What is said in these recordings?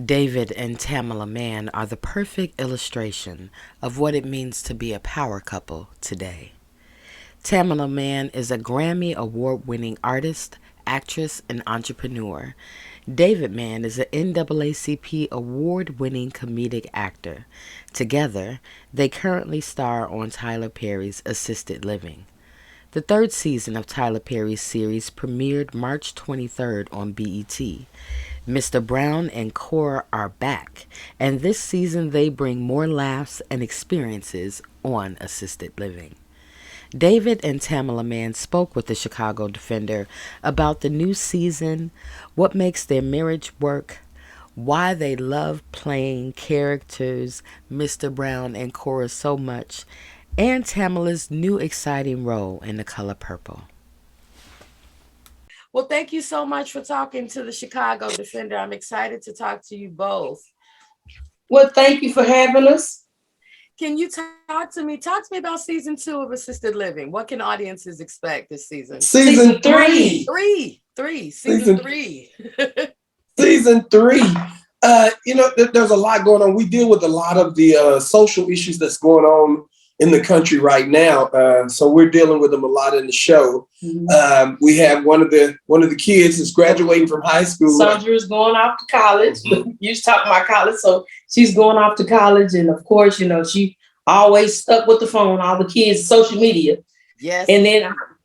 David and Tamela Mann are the perfect illustration of what it means to be a power couple today. Tamela Mann is a Grammy Award winning artist, actress, and entrepreneur. David Mann is an NAACP award winning comedic actor. Together, they currently star on Tyler Perry's Assisted Living. The third season of Tyler Perry's series premiered March 23rd on BET. Mr. Brown and Cora are back, and this season they bring more laughs and experiences on assisted living. David and Tamela Mann spoke with the Chicago Defender about the new season, what makes their marriage work, why they love playing characters Mr. Brown and Cora so much, and Tamela's new exciting role in The Color Purple. Well, thank you so much for talking to the Chicago Defender. I'm excited to talk to you both. Well, thank you for having us. Can you talk to me? Talk to me about season 2 of Assisted Living. What can audiences expect this season? Season three. Season three. Season three. There's a lot going on. We deal with a lot of the social issues that's going on in the country right now. So we're dealing with them a lot in the show. Mm-hmm. We have one of the kids is graduating from high school. Sandra is going off to college. You was talking about college, so she's going off to college, and of course, she always stuck with the phone. All the kids, social media. Yes. And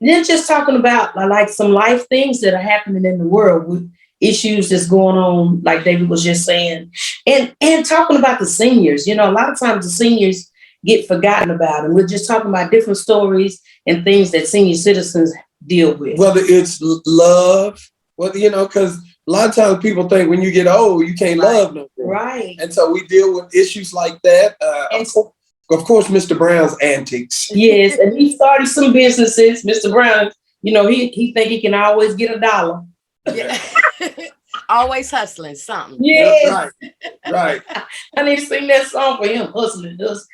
then just talking about like some life things that are happening in the world with issues that's going on, like David was just saying, and talking about the seniors. A lot of times the seniors get forgotten about, and we're just talking about different stories and things that senior citizens deal with. Whether it's love, because a lot of times people think when you get old, you can't love no more. Right. And so we deal with issues like that. Of course, Mr. Brown's antics. Yes, and he started some businesses. Mr. Brown, he think he can always get $1. Yeah. Always hustling something. Yes. Right. I need to sing that song for him, hustling. Because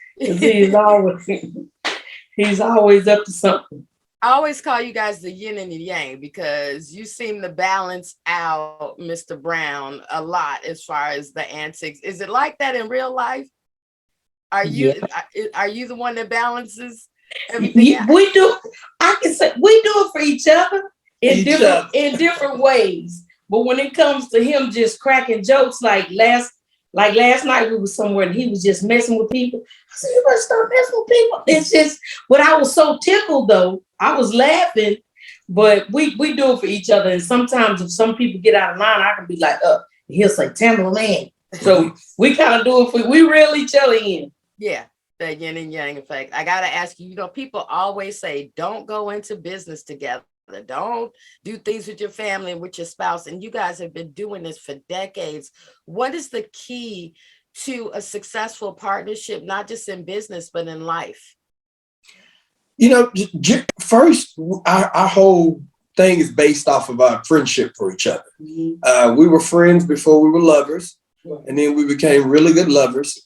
he's always up to something. I always call you guys the yin and the yang because you seem to balance out Mr. Brown a lot as far as the antics. Is it like that in real life? Are you the one that balances everything out? We do. I can say we do it for each other in different ways. But when it comes to him just cracking jokes, like last night we were somewhere and he was just messing with people. I said, you better stop messing with people. It's just, but I was so tickled though. I was laughing, but we do it for each other. And sometimes if some people get out of line, I can be like, he'll say, Tamela Mann. So we kind of do it we reel each other in. Yeah, the yin and yang effect. I got to ask you, people always say, don't go into business together. Don't do things with your family and with your spouse. And you guys have been doing this for decades. What is the key to a successful partnership, not just in business, but in life? First, our whole thing is based off of our friendship for each other. Mm-hmm. We were friends before we were lovers, and then we became really good lovers.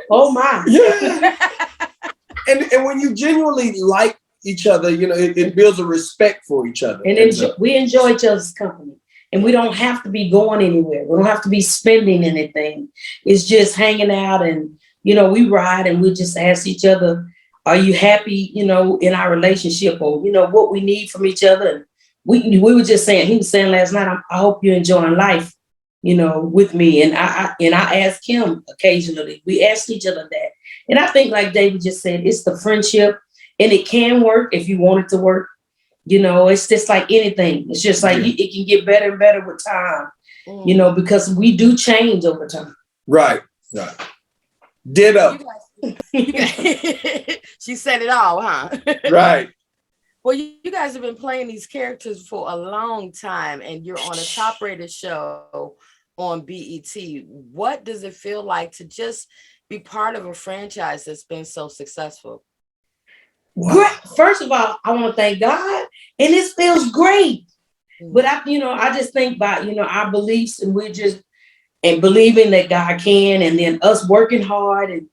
Oh my. Yeah. And when you genuinely like each other, it builds a respect for each other. And we enjoy each other's company. And we don't have to be going anywhere. We don't have to be spending anything. It's just hanging out and, we ride and we just ask each other, are you happy, in our relationship or, what we need from each other. And we were just saying, he was saying last night, I hope you're enjoying life, with me. And I ask him occasionally, we ask each other that. And I think like David just said, it's the friendship and it can work if you want it to work. It's just like anything. It's just like it can get better and better with time, because we do change over time. Right. Ditto. She said it all, huh? Right. Well, you guys have been playing these characters for a long time and you're on a top rated show on BET. What does it feel like to just be part of a franchise that's been so successful? Wow. First of all, I want to thank God, and this feels great. Mm-hmm. But I just think about our beliefs, and and believing that God can, and then us working hard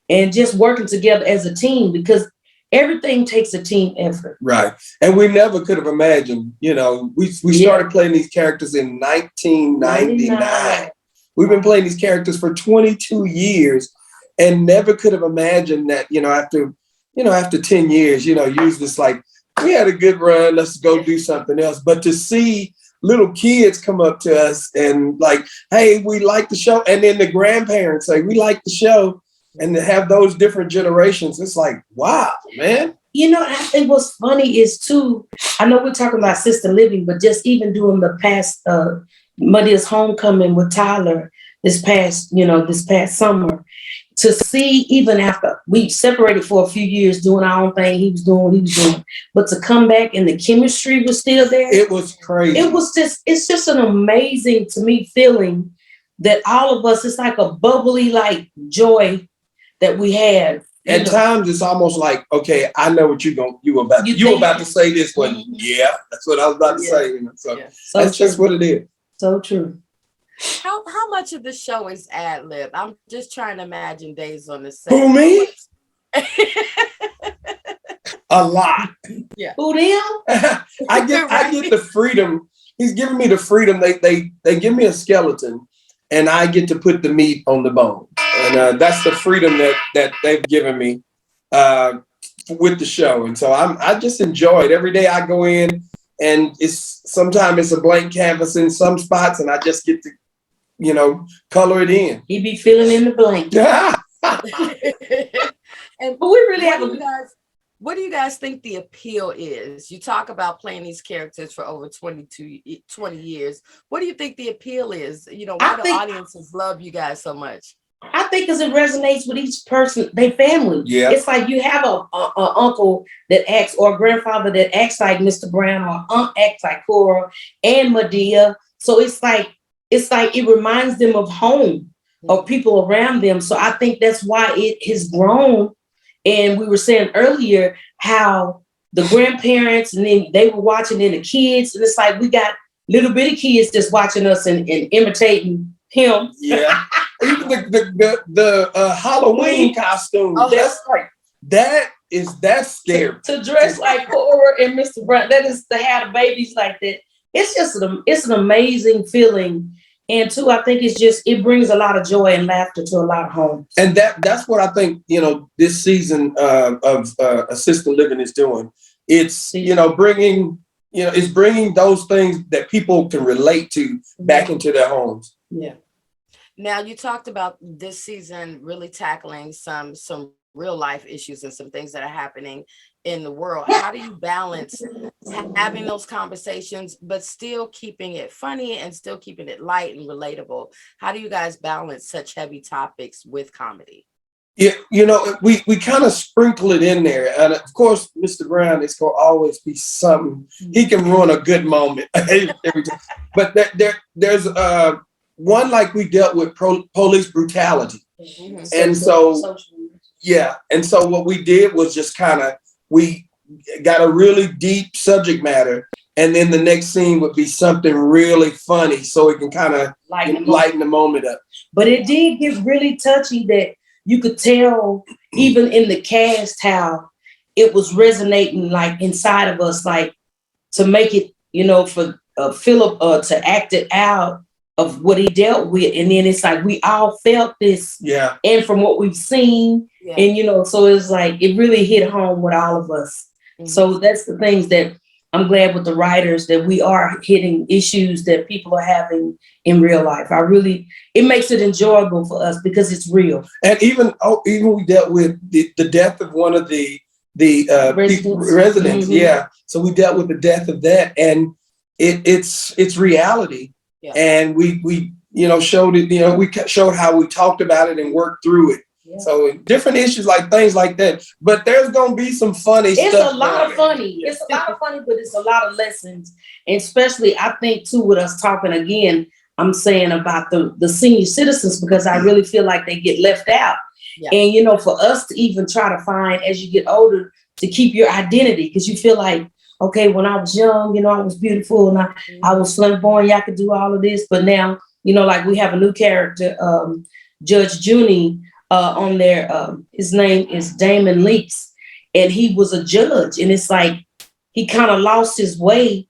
and just working together as a team. Because everything takes a team effort. Right. And we never could have imagined, we started playing these characters in 1999. We've been playing these characters for 22 years and never could have imagined that, after 10 years, use this like, we had a good run, let's go do something else. But to see little kids come up to us and like, hey, we like the show. And then the grandparents say, we like the show. And to have those different generations, it's like, wow, man. I think what's funny is too, I know we're talking about assisted living, but just even doing the past Muddy's homecoming with Tyler this past summer, to see even after we separated for a few years doing our own thing, he was doing what he was doing, but to come back and the chemistry was still there. It was crazy. It's just an amazing to me feeling that all of us, it's like a bubbly like joy that we had. At times, it's almost like, okay, I know what you were about to say this one. Yeah, that's what I was about to say. So that's just what it is. So true. How much of the show is ad lib? I'm just trying to imagine days on the set. Who, me? A lot. Yeah. Who them? I get the freedom. He's giving me the freedom. They give me a skeleton, and I get to put the meat on the bone. And that's the freedom that they've given me with the show. And so I just enjoy it. Every day I go in, and sometimes it's a blank canvas in some spots, and I just get to, color it in. He be filling in the blank. And but we really have what do you guys think the appeal is? You talk about playing these characters for over 20 years. What do you think the appeal is? Why do audiences love you guys so much? I think because it resonates with each person, their family. Yeah. It's like you have a uncle that acts, or a grandfather that acts like Mr. Brown, or aunt acts like Cora and Medea. So it's like it reminds them of home, of people around them. So I think that's why it has grown. And we were saying earlier how the grandparents, and then they were watching, and the kids, and it's like we got little bitty kids just watching us and imitating him. Yeah. Even the Halloween costume. Oh, that's like that's scary. To dress like Cora and Mr. Brown, that is to have the babies like that. It's just an amazing feeling. And two, I think it brings a lot of joy and laughter to a lot of homes. And that's what I think, this season of assisted living is doing. It's, bringing those things that people can relate to back into their homes. Yeah. Now, you talked about this season really tackling some real life issues and some things that are happening in the world. How do you balance having those conversations, but still keeping it funny and still keeping it light and relatable? How do you guys balance such heavy topics with comedy? Yeah, we kind of sprinkle it in there. And of course, Mr. Brown, it's going to always be something. He can ruin a good moment every time. But there's one like we dealt with police brutality. Mm-hmm. And so what we did was just we got a really deep subject matter, and then the next scene would be something really funny so it can kind of lighten the moment up. But it did get really touchy that you could tell even in the cast how it was resonating like inside of us, like to make it, for Philip to act it out of what he dealt with. And then it's like we all felt this. Yeah. And from what we've seen, and so it's like it really hit home with all of us. Mm-hmm. So that's the things that I'm glad with the writers, that we are hitting issues that people are having in real life. It makes it enjoyable for us because it's real. And even we dealt with the death of one of the residents. Mm-hmm. Yeah. So we dealt with the death of that, and it's reality. Yeah. And we showed it, we showed how we talked about it and worked through it. Yeah. So different issues like things like that. But there's going to be some funny stuff. It's a lot of funny. It's a lot of funny, but it's a lot of lessons. And especially, I think, too, with us talking again, I'm saying about the senior citizens, because I really feel like they get left out. Yeah. And, for us to even try to find, as you get older, to keep your identity, because you feel like, okay, when I was young, I was beautiful and I was flamboyant. I could do all of this. But now, like we have a new character, Judge Junie, on there. His name is Damon Leaks. and he was a judge. And it's like he kind of lost his way,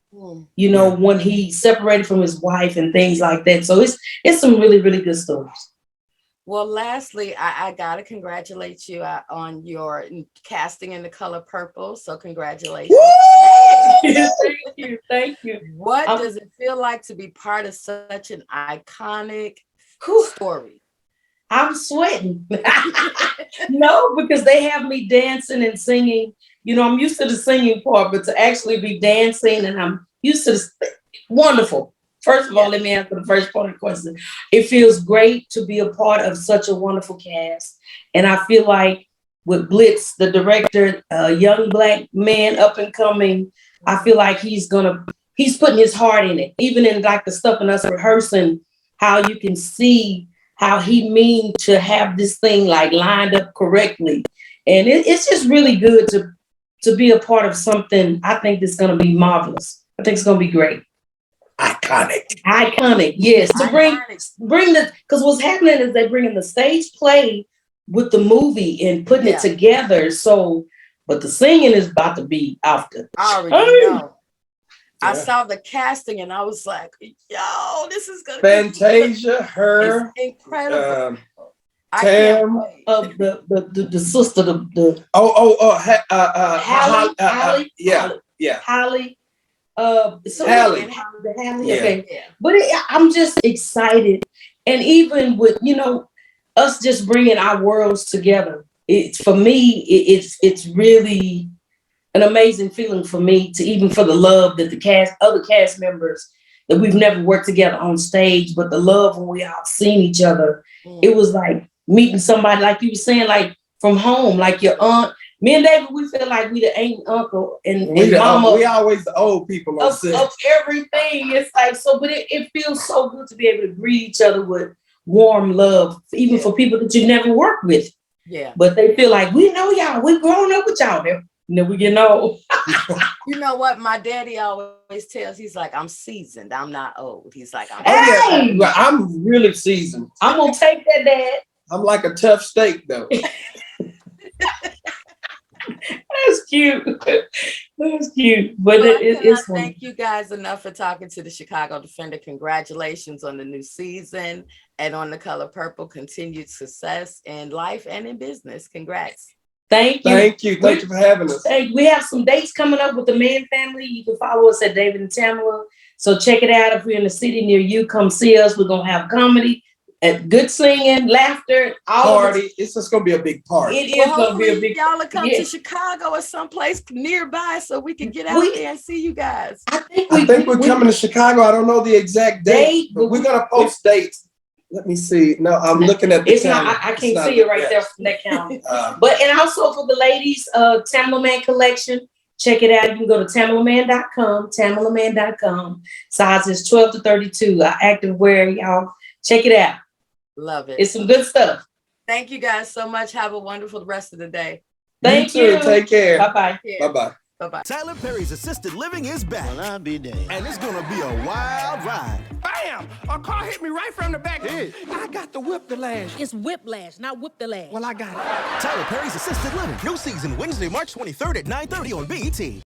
you know, when he separated from his wife and things like that. So it's some really, really good stories. Well, lastly, I gotta congratulate you on your casting in The Color Purple. So congratulations. Thank you. What does it feel like to be part of such an iconic story? I'm sweating. No, because they have me dancing and singing. You know, I'm used to the singing part, but to actually be dancing and I'm used to this. Wonderful. First of all, let me answer the first part of the question. It feels great to be a part of such a wonderful cast. And I feel like with Blitz, the director, a young Black man up and coming, I feel like he's putting his heart in it. Even in like the stuff in us rehearsing, how you can see how he mean to have this thing like lined up correctly. And it's just really good to be a part of something I think that's going to be marvelous. I think it's going to be great. Iconic, yes. To bring the, because what's happening is they're bringing the stage play with the movie and putting it together. So, but the singing is about to be off the. I already know. I saw the casting and I was like, yo, this is gonna Fantasia, her, incredible. Tam, the sister, Hallie, yeah. Hallie. Hallie. Okay. But I'm just excited. And even with, you know, us just bringing our worlds together, it's for me, it's really an amazing feeling for me to even for the love that the other cast members that we've never worked together on stage, but the love when we all seen each other, it was like meeting somebody, like you were saying, like from home, like your aunt. Me and David, we feel like we the aunt and uncle and mama. We always the old people of everything. It's like, so, but it feels so good to be able to greet each other with warm love, even for people that you never worked with. Yeah. But they feel like, we know y'all, we grown up with y'all there. And then we get old. You know what? My daddy always tells, he's like, I'm seasoned. I'm not old. He's like, I'm really seasoned. I'm going to take that, Dad. I'm like a tough steak, though. That's cute. That's cute. But it's thank you guys enough for talking to the Chicago Defender. Congratulations on the new season and on The Color Purple. Continued success in life and in business. Congrats. Thank you. Thank you for having us. We have some dates coming up with the Mann family. You can follow us at David and Tamela. So check it out. If we're in the city near you, come see us. We're going to have comedy, and good singing, laughter, party. It's just going to be a big party. It is going to be a big party. Y'all will come to Chicago or someplace nearby so we can get out there and see you guys. I think we're coming to Chicago. I don't know the exact date, but we're going to post dates. Let me see. No, I'm looking at the I can't see it right there from that counter. But and also for the ladies, Tamela Mann collection, check it out. You can go to tamelamann.com, tamelamann.com. Sizes 12 to 32. Active wear, y'all. Check it out. Love it. It's some good stuff. Thank you guys so much. Have a wonderful rest of the day. Thank you. Take care. Bye-bye. Bye-bye. Bye-bye. Tyler Perry's assisted living is back. Well, I'll be damned. And it's gonna be a wild ride. Bam! A car hit me right from the back. Hey. I got the whip the lash. It's whiplash, not whip the lash. Well, I got it. Tyler Perry's Assisted Living. New season Wednesday, March 23rd at 9:30 on BET.